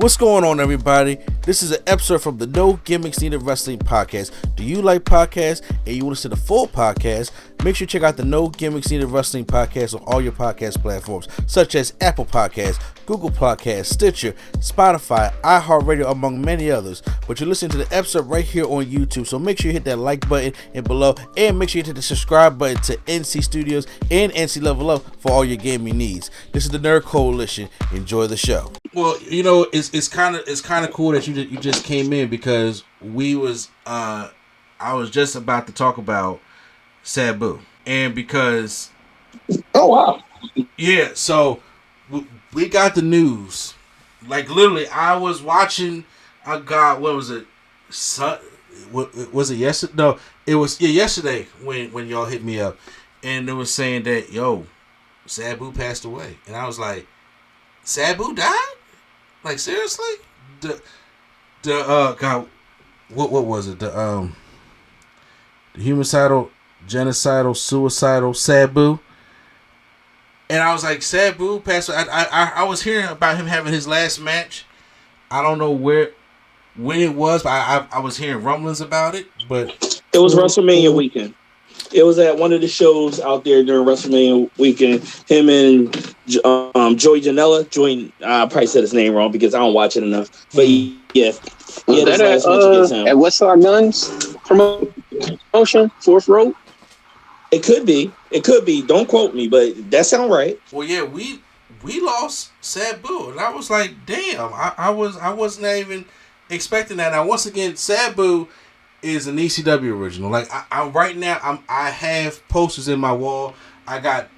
What's going on, everybody? This is an episode from the No Gimmicks Needed Wrestling podcast. Do you like podcasts and you want to see the full podcast? Make sure you check out the No Gimmicks Needed Wrestling podcast on all your podcast platforms, such as Apple Podcasts, Google Podcasts, Stitcher, Spotify, iHeartRadio, among many others. But you're listening to the episode right here on YouTube, so make sure you hit that like button and below, and make sure you hit the subscribe button to NC Studios and NC Level Up for all your gaming needs. This is the Nerd Coalition. Enjoy the show. Well, you know, it's kind of cool that you just came in, because I was just about to talk about Sabu, and because wow, yeah, so we got the news. Like, literally, I was watching. I got, what was it? Was it yesterday? No, it was yesterday when y'all hit me up, and it was saying that Sabu passed away, and I was like, Sabu died? Like, seriously? God, what was it? The homicidal, genocidal, suicidal Sabu. And I was like, Sabu passed away. I was hearing about him having his last match. I don't know when it was, but I was hearing rumblings about it. But it was WrestleMania weekend. It was at one of the shows out there during WrestleMania weekend. Him and Joey Janela. I probably said his name wrong because I don't watch it enough. But yeah, that at Westside Guns promotion, Fourth Row. It could be. Don't quote me, but that sounds right. Well, yeah, we lost Sabu, and I was like, damn, I wasn't even expecting that. Now, once again, Sabu is an ECW original. Like, I right now, I have posters in my wall. I got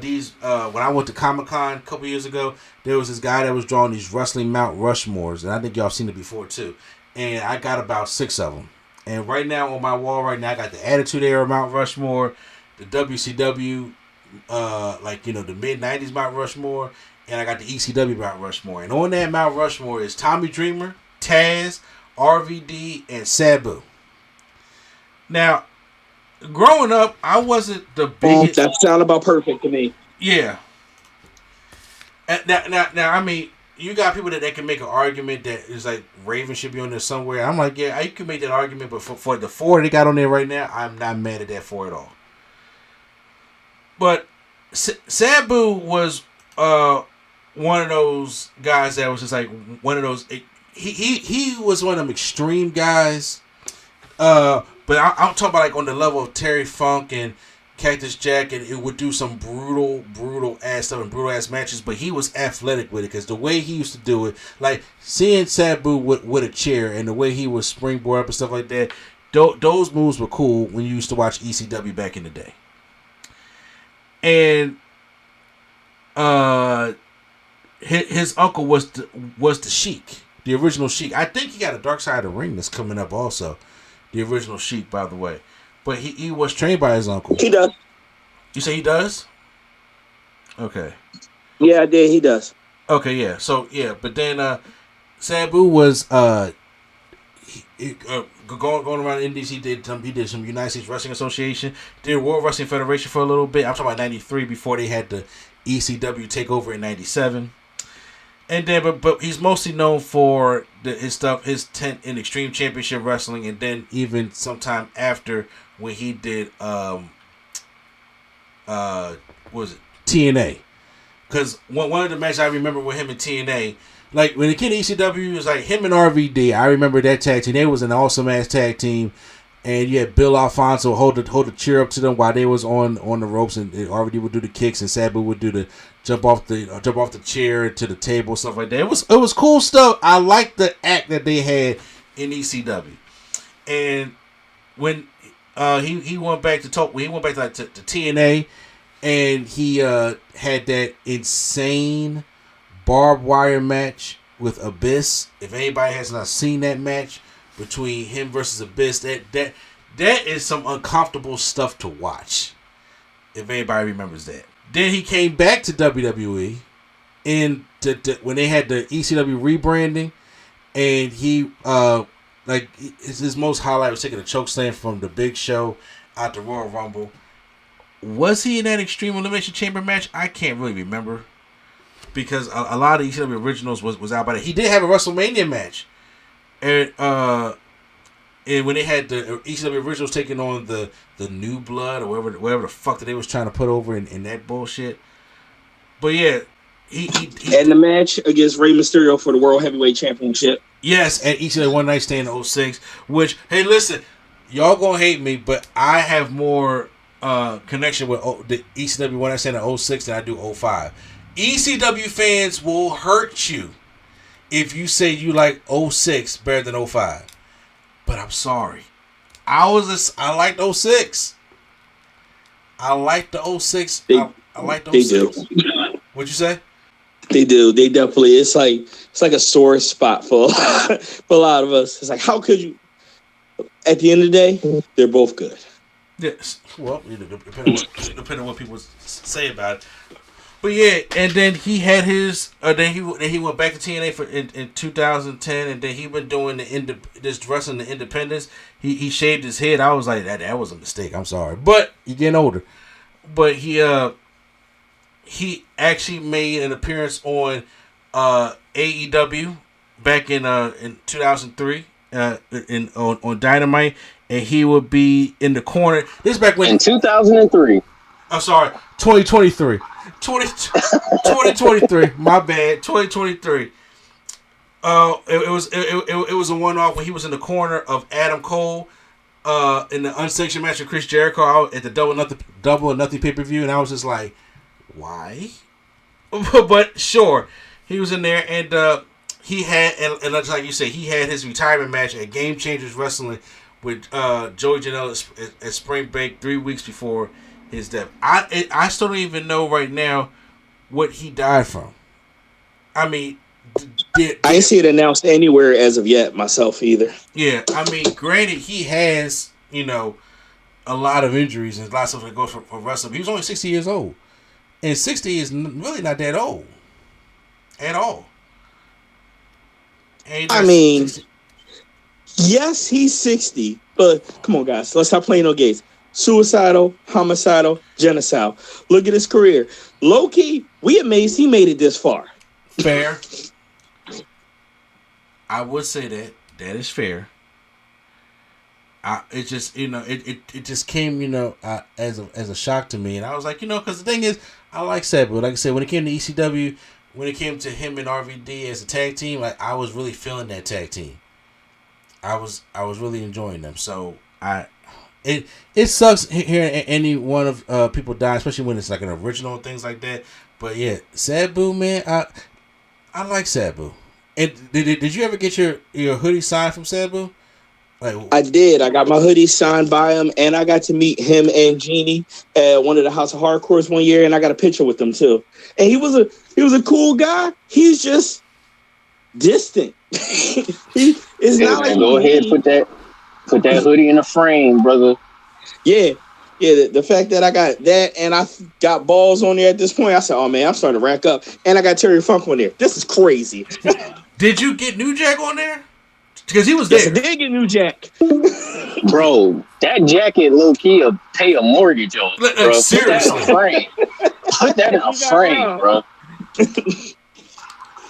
these when I went to Comic-Con a couple years ago. There was this guy that was drawing these wrestling Mount Rushmores, and I think y'all seen it before too. And I got about 6 of them. And right now on my wall, I got the Attitude Era Mount Rushmore, the WCW, the mid '90s Mount Rushmore, and I got the ECW Mount Rushmore. And on that Mount Rushmore is Tommy Dreamer, Taz, RVD, and Sabu. Now, growing up, I wasn't the biggest. That sounded about perfect to me. Yeah. Now, I mean, you got people that can make an argument that is like Raven should be on there somewhere. I'm like, yeah, you can make that argument, but for the 4 they got on there right now, I'm not mad at that 4 at all. But Sabu was one of those guys that was just like one of those. He was one of them extreme guys. But I'm talking about like on the level of Terry Funk and Cactus Jack, and it would do some brutal ass stuff and brutal ass matches. But he was athletic with it, because the way he used to do it, like seeing Sabu with a chair and the way he would springboard up and stuff like that, those moves were cool when you used to watch ECW back in the day. And his uncle was the Sheik, the original Sheik. I think he got a Dark Side of the Ring that's coming up also. The original Sheik, by the way. But he was trained by his uncle. He does. You say he does? Okay. Yeah, I did. He does. Okay, yeah. So, yeah. But then Sabu was going around the Indies. He did some United States Wrestling Association. Did World Wrestling Federation for a little bit. I'm talking about 93 before they had the ECW takeover in 97. And then, but he's mostly known for his stuff, his 10 in Extreme Championship Wrestling, and then even sometime after when he did, what was it, TNA? Because one of the matches I remember with him in TNA, like when the kid ECW was like him and RVD. I remember that tag team. They was an awesome ass tag team, and you had Bill Alfonso hold the chair up to them while they was on the ropes, and RVD would do the kicks, and Sabu would do the jump off the chair to the table, stuff like that. It was cool stuff. I liked the act that they had in ECW, and when he went back to talk, he went back to TNA, and he had that insane barbed wire match with Abyss. If anybody has not seen that match between him versus Abyss, that is some uncomfortable stuff to watch. If anybody remembers that. Then he came back to WWE when they had the ECW rebranding, and he his most highlight was taking a chokeslam from the Big Show at the Royal Rumble. Was he in that Extreme Elimination Chamber match? I can't really remember. because a lot of ECW originals was out by that. He did have a WrestleMania match, and when they had the ECW originals taking on the New Blood or whatever the fuck that they was trying to put over in that bullshit. But yeah, he and the match against Rey Mysterio for the World Heavyweight Championship. Yes, at ECW One Night Stand in 06, which, hey, listen, y'all gonna hate me, but I have more connection with the ECW One Night Stand in 06 than I do 05. ECW fans will hurt you if you say you like 06 better than 05. But I'm sorry. I liked 06. I like the 06. I like the 06. What'd you say? They do. They definitely. It's like a sore spot for for a lot of us. It's like, how could you? At the end of the day, they're both good. Yes. Well, depending on what people say about it. But yeah, and then he had his. Then he went back to TNA in 2010, and then he been doing this wrestling the independents. He shaved his head. I was like, that was a mistake. I'm sorry, but you're getting older. But he actually made an appearance on AEW back in 2003 on Dynamite, and he would be in the corner. This is back when in 2003. I'm sorry, 2023. 2023. My bad. 2023. It was a one-off when he was in the corner of Adam Cole in the unsanctioned match with Chris Jericho out at the Double or Nothing pay-per-view, and I was just like, why? But sure, he was in there, and he had, and like you say, he had his retirement match at Game Changers Wrestling with Joey Janela at Spring Break 3 weeks before his death. I still don't even know right now what he died from. I mean, I ain't see it announced anywhere as of yet myself either. Yeah, I mean, granted, he has, a lot of injuries and lots of stuff that goes for wrestling. He was only 60 years old. And 60 is really not that old. At all. I mean, 60. Yes, he's 60. But, come on, guys. Let's stop playing no games. Suicidal, homicidal, genocidal. Look at his career. Low-key, we amazed he made it this far. Fair. I would say that. That is fair. It just, it just came, as a shock to me. And I was like, because the thing is, I like Sabu. Like I said, when it came to ECW, when it came to him and RVD as a tag team, I was really feeling that tag team. I was really enjoying them. So it sucks hearing any one of people die, especially when it's like an original and things like that. But yeah, Sabu, man, I like Sabu. And did you ever get your hoodie signed from Sabu? I did. I got my hoodie signed by him, and I got to meet him and Jeannie at one of the House of Hardcores one year, and I got a picture with them too. And he was a cool guy. He's just distant. It's not like go ahead, put that hoodie in a frame, brother. Yeah. The fact that I got that and I got balls on there at this point, I said, "Oh man, I'm starting to rack up." And I got Terry Funk on there. This is crazy. Did you get New Jack on there? Because he was there. Yes, I did get New Jack. Bro, that jacket low-key will pay a mortgage on it, bro. Seriously. Put that in a frame, bro.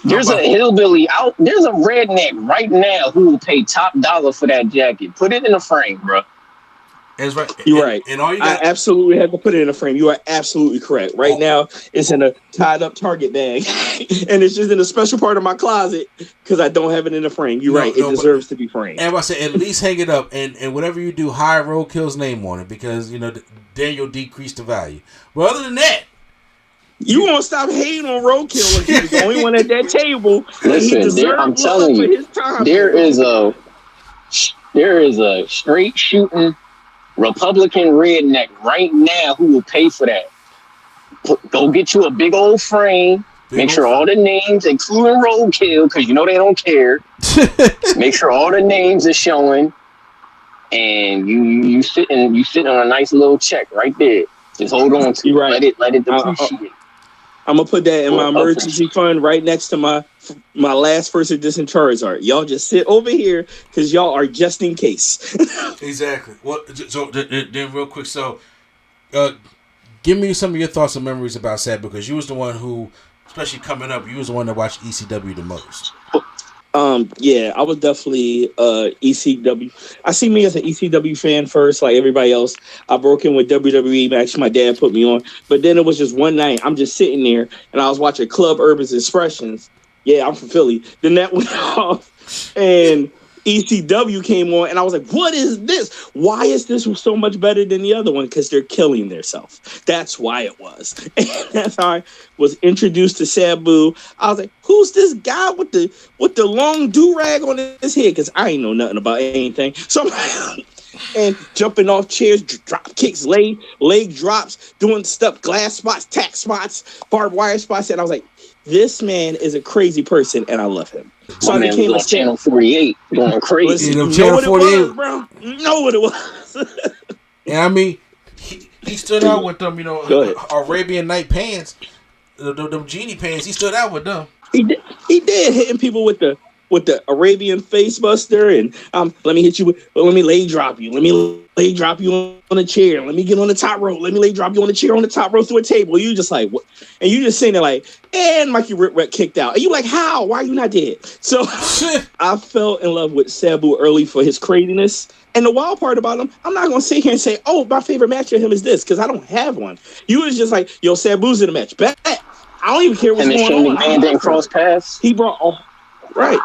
There's a hillbilly out. There's a redneck right now who will pay top dollar for that jacket. Put it in a frame, bro. That's right. You're right. And all you got, I absolutely have to put it in a frame. You are absolutely correct. Right now, it's in a tied up Target bag, and it's just in a special part of my closet because I don't have it in a frame. You're right. It deserves to be framed. And I say at least hang it up, and whatever you do, hide Roadkill's name on it because then you'll decrease the value. But other than that, you won't stop hating on Roadkill if he's the only one at that table. Listen, I'm telling you, there is a straight shooting Republican redneck right now who will pay for that. Go get you a big old frame. Make sure all the names, including Roadkill, because they don't care. Make sure all the names are showing, and you sitting on a nice little check right there. Just hold on to it. Right. Let it depreciate. I'm gonna put that in my emergency fund right next to my last first edition Charizard. Y'all just sit over here because y'all are just in case. Exactly. Well, so then real quick, so give me some of your thoughts and memories about Sabu because you was the one who especially coming up, you was the one that watched ECW the most. Yeah, I was definitely ECW. I see me as an ECW fan first, like everybody else. I broke in with WWE match. My dad put me on, but then it was just one night. I'm just sitting there, and I was watching Club Urban's Expressions. Yeah, I'm from Philly. Then that went off, and ECW came on, and I was like, "What is this? Why is this so much better than the other one? Because they're killing themselves. That's why it was." And that's how I was introduced to Sabu. I was like, "Who's this guy with the long do-rag on his head?" Because I ain't know nothing about anything. So I'm like, and jumping off chairs, drop kicks, leg drops, doing stuff, glass spots, tack spots, barbed wire spots, and I was like, "This man is a crazy person, and I love him." So I became a Channel 48 going crazy. You know, Channel 48, bro. You know what it was. And I mean, he stood out with them. You know, Arabian Night pants, the genie pants. He stood out with them. He did hitting people with the Arabian face buster, and let me hit you with, let me lay drop you, let me lay drop you on a chair, let me get on the top rope, let me lay drop you on the chair on the top rope through a table. You just like, what? And you just sitting there like, and Mikey Rip kicked out, and you like, how? Why are you not dead? So I fell in love with Sabu early for his craziness. And the wild part about him, I'm not gonna sit here and say, oh, my favorite match of him is this, because I don't have one. You was just like, yo, Sabu's in the match. Bet. I don't even care what's going on. And then cross paths. He brought right.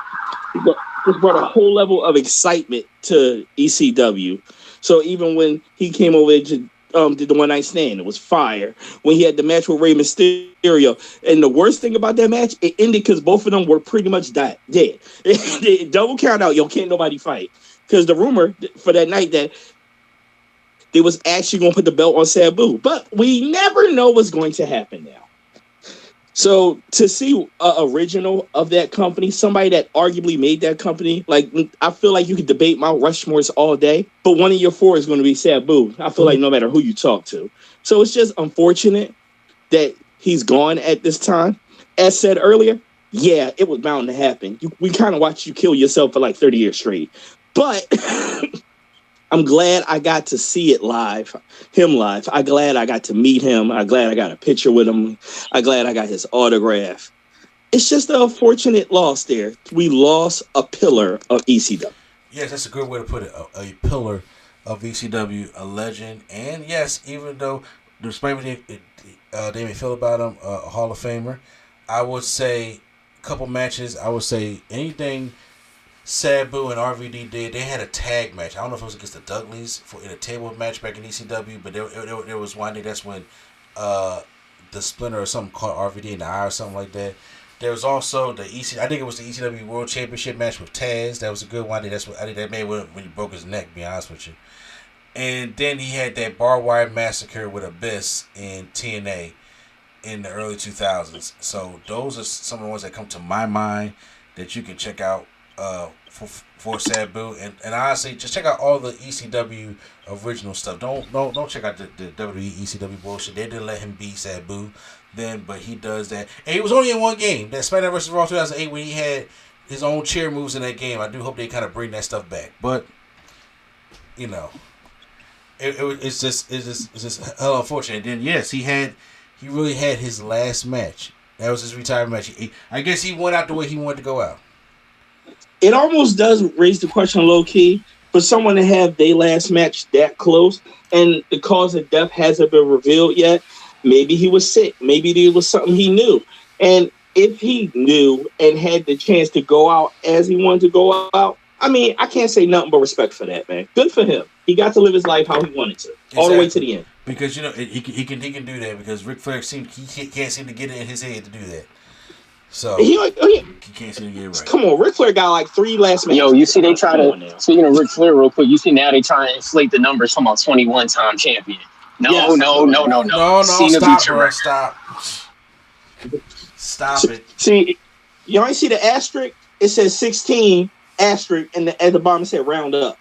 Just brought a whole level of excitement to ECW. So even when he came over to did the one night stand, it was fire. When he had the match with Rey Mysterio, and the worst thing about that match, it ended because both of them were pretty much dead. They double count out. Yo, can't nobody fight, because the rumor for that night that they was actually going to put the belt on Sabu, but we never know what's going to happen now. So to see an original of that company, somebody that arguably made that company, like, I feel like you could debate Mount Rushmore's all day, but one of your four is going to be Sabu. I feel like no matter who you talk to. So it's just unfortunate that he's gone at this time. As said earlier, yeah, it was bound to happen. We kind of watched you kill yourself for like 30 years straight. But I'm glad I got to see it live, him live. I'm glad I got to meet him. I'm glad I got a picture with him. I'm glad I got his autograph. It's just an unfortunate loss there. We lost a pillar of ECW. Yes, that's a good way to put it. A pillar of ECW, a legend. And yes, even though, despite what they may feel about him, a Hall of Famer, I would say a couple matches, I would say anything Sabu and RVD did, they had a tag match. I don't know if it was against the Dudleys in a table match back in ECW, but there was one day that's when the Splinter or something called RVD in the eye or something like that. There was also I think it was the ECW World Championship match with Taz. That was a good one. That's what I think that made when he broke his neck, to be honest with you. And then he had that barbed wire massacre with Abyss in TNA in the early 2000s. So those are some of the ones that come to my mind that you can check out for Sabu, and honestly, just check out all the ECW original stuff. Don't check out the WWE ECW bullshit. They didn't let him beat Sabu then, but he does that. And he was only in one game, that Smackdown vs. Raw 2008, when he had his own chair moves in that game. I do hope they kind of bring that stuff back, but you know, it's just hell unfortunate. Then yes, he really had his last match. That was his retirement match. I guess he went out the way he wanted to go out. It almost does raise the question low key for someone to have their last match that close and the cause of death hasn't been revealed yet. Maybe he was sick. Maybe there was something he knew. And if he knew and had the chance to go out as he wanted to go out, I mean, I can't say nothing but respect for that, man. Good for him. He got to live his life how he wanted to, all the way to the end. Because, you know, he can do that because Ric Flair he can't seem to get it in his head to do that. So he can't seem to get it right. Come on, Ric Flair got like 3 last matches. Yo, you see they try to, speaking of Ric Flair real quick, you see now they try to inflate the numbers from a 21-time champion. No. Stop, bro. Stop it. See, you only see the asterisk. It says 16 asterisk, and at the bottom it said round up.